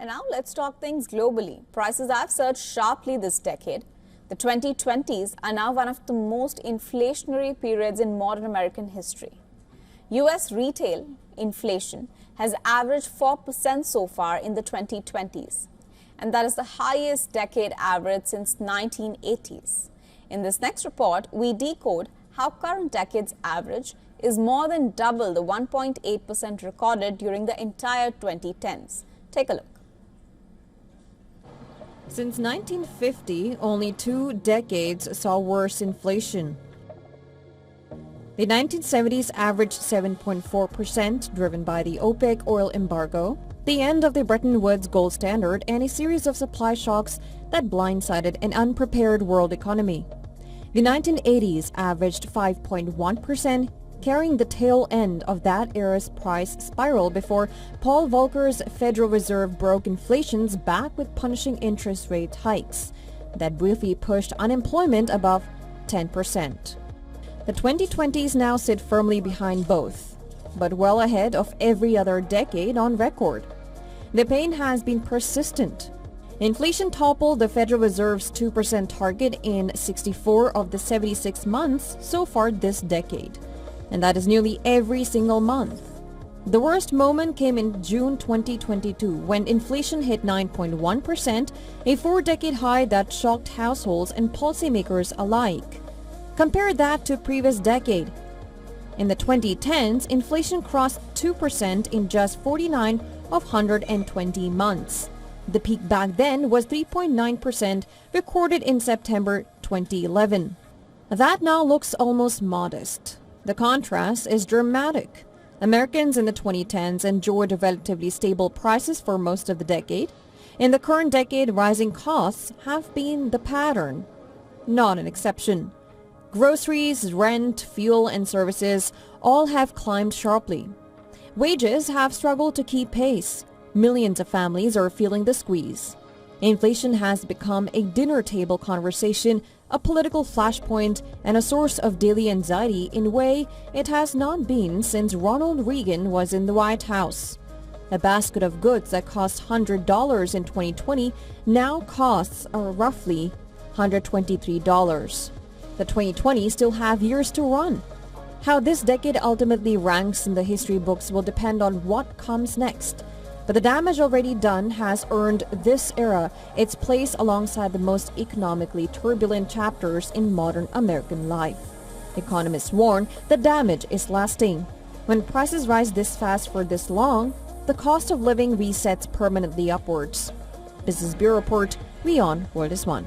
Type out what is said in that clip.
And now let's talk things globally. Prices have surged sharply this decade. The 2020s are now one of the most inflationary periods in modern American history. U.S. retail inflation has averaged 4% so far in the 2020s. And that is the highest decade average since 1980s. In this next report, we decode how current decade's average is more than double the 1.8% recorded during the entire 2010s. Take a look. Since 1950, only 2 decades saw worse inflation. The 1970s averaged 7.4%, driven by the OPEC oil embargo, the end of the Bretton Woods gold standard, and a series of supply shocks that blindsided an unprepared world economy. The 1980s averaged 5.1%, carrying the tail end of that era's price spiral before Paul Volcker's Federal Reserve broke inflation's back with punishing interest rate hikes that briefly pushed unemployment above 10%. The 2020s now sit firmly behind both, but well ahead of every other decade on record. The pain has been persistent. Inflation toppled the Federal Reserve's 2% target in 64 of the 76 months so far this decade, and that is nearly every single month. The worst moment came in June 2022 when inflation hit 9.1%, a 4-decade high that shocked households and policymakers alike. Compare that to previous decade. In the 2010s, inflation crossed 2% in just 49 of 120 months. The peak back then was 3.9%, recorded in September 2011. That now looks almost modest. The contrast is dramatic. Americans in the 2010s enjoyed relatively stable prices for most of the decade. In the current decade, rising costs have been the pattern, not an exception. Groceries, rent, fuel, and services all have climbed sharply. Wages have struggled to keep pace. Millions of families are feeling the squeeze. Inflation has become a dinner table conversation, a political flashpoint, and a source of daily anxiety in a way it has not been since Ronald Reagan was in the White House. A basket of goods that cost $100 in 2020 now costs roughly $123. The 2020s still have years to run. How this decade ultimately ranks in the history books will depend on what comes next. But the damage already done has earned this era its place alongside the most economically turbulent chapters in modern American life. Economists warn the damage is lasting. When prices rise this fast for this long, the cost of living resets permanently upwards. Business Bureau Report, WION World is One.